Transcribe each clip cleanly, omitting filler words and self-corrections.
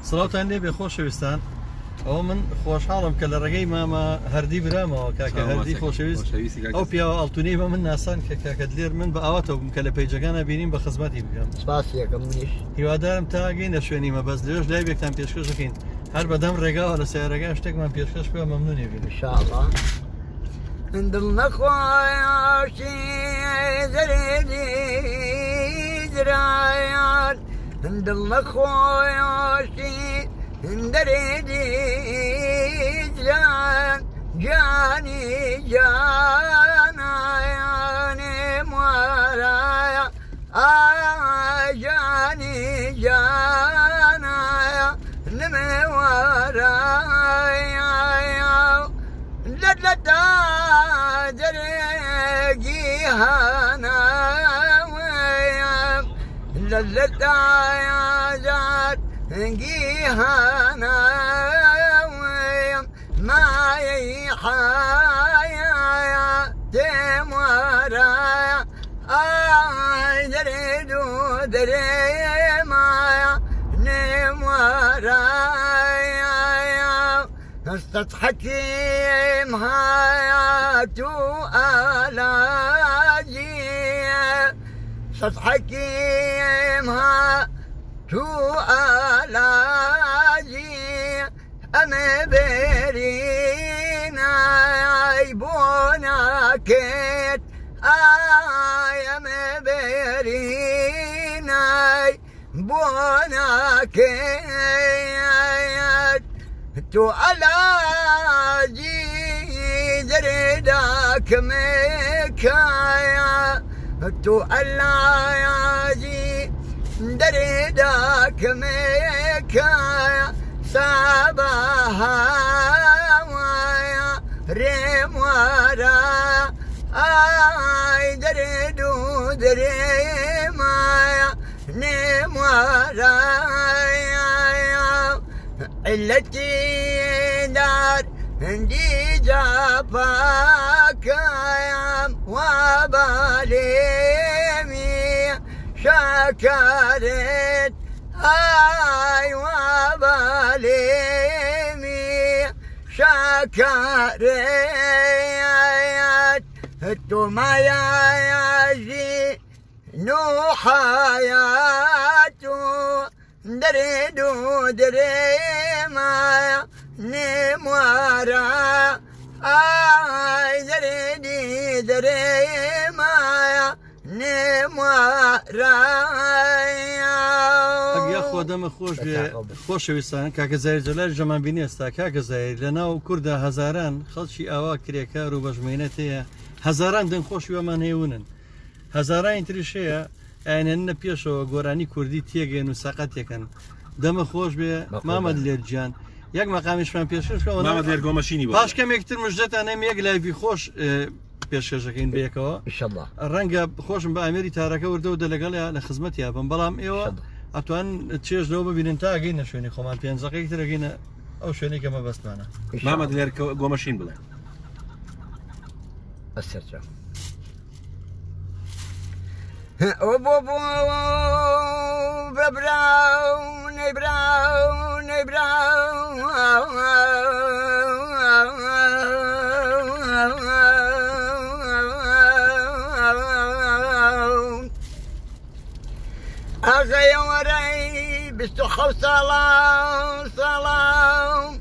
سڵاوتان لێ بێ خۆشەویستان ئەوە من خۆشحاڵم کە لە ڕێگەی مامە هەردی برامەوە کاکە هەردی خۆشەویست ئەو پیاوە ئەڵتونەی بە من ناسان کە کاکەت لێر من بە ئاواتەوە بم کە لە پەیجەکانە بینیم بە خزمەتی بگەم سپاسی یەکەم منیش هیوادارم تا گەینە شوێنیمە بەس لێش لای بێکتان پێشکەش دەکەین هەر بەدەم ڕێگاوە لە سیارەکان شتێکمان پێشکەش بێ مەمنونی بین انشاءالله دڵ نەخۆشی دەرێدی درایان دڵ نەخۆشی دەرێدی درایان جانی جانایانێم وارایە جانی جانایە نمێ وارایە لەدا دەرێگی هاناوەیە لەدایادار هەنگی هاناوەیە مایەی حایە دێم وارایە دەرێد و دەرێمایە نێم وارایە استضحكيم هاياتو آلاجي استضحكيم هاياتو آلاجي أما برينا يبونا كيت أما برينا يبونا كيت تو علاجي دريدك مكايا تو علاجي دريدك مكايا سابها ويا ريم ورا دريدو دريمايا نيم ورا التي دار عندي جابك يا وباليمي شكرت هاي وباليمي شكرت التما يجي نوحياتو دريدو دريمايا نموارا دريدي دريمايا نموارا ئەگیا خۆ دەمە خۆش بێ خۆشەویستان کاکە زایر جەلال ژەمان بینی ئێستا کاکە زایر لەناو کووردا هەزاران خەڵکی ئاوا کرێکار و بەژمێنەت هەیە هەزاران دەنگخۆشی وەمان هێونن هەزارانی تریش هەیە ئاینەنە پێشەوە گۆرانی کوردی تێگەن و سەقەتێکن دەمە خۆش بێ مامەد لێرجیان یەک مەقامیشمان پێشکەشەوە پاش کەمێکتر مژدەتان هەم یەک لایڤی خۆش پێشکەشەکەین بەیەکەوە ڕەنگە خۆشم بە ئامێری تارەکە وردەودە لەگەڵ لە خزمەتی بم بەڵام ئێوە ئەتوان چێژ لەوە ببینن تا گەینە شوێنی خۆمان پێنجەکەی ترەگەینە ئەو شوێنی کەمە بەستمانە مامەد لێر گۆمەشین بڵێ بەسەرچە براون براون براون أخي وري بستخو سلام سلام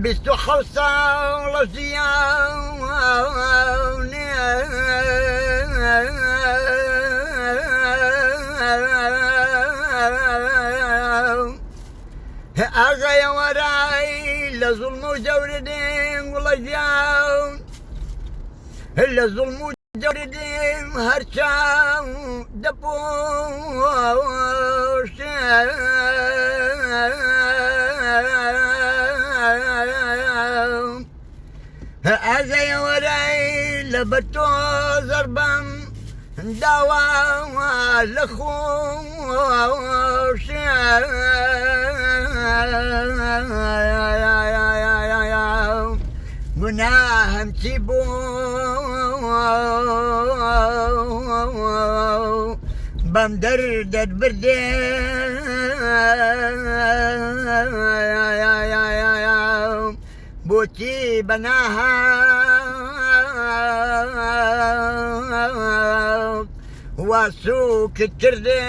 بستخو سلام زيان أغي وراي لظلم وجوردين ولجاون لظلم وجوردين هرشاو دبوش أغي وراي لبتو زربان دوا لخوش گناهم چی بم دردت برده گوتی بەناها واسووکت کردێ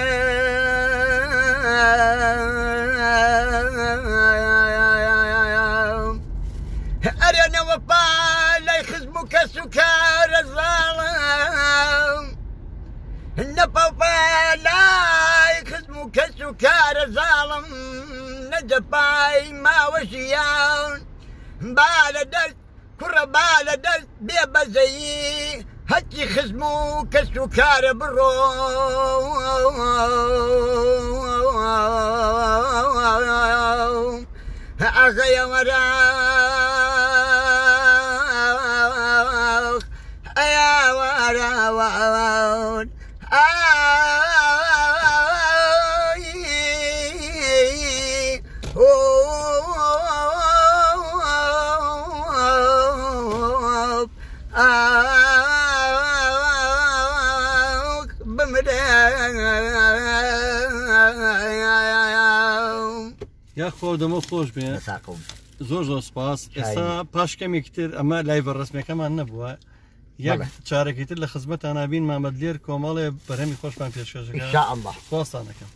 ئەرێنەوە پالای خزم و کەس و کارە زاڵم نەپەپالای خزم و کەس و کارە زاڵم نەجەپای ماوەژیان با لە دەست کوڕە با لە دەست بێ بەزەیی هەچی خزم و کەس و کارە بڕۆ ئاغەیە وەرە ئەیاوەراوەون یا خۆ دەمە خۆش بێ زۆر زۆر سپاس ئێستا پاشکەمێکتر ئەمە لایڤە ڕسمەکەمان نەبووە یەک چارەکەی تر لە خزمەتان نابین مامەد لێر کۆمەڵێ بەرهەمی خۆشمان پێشکەشەکە ئینشاء الله خواستان دەکەم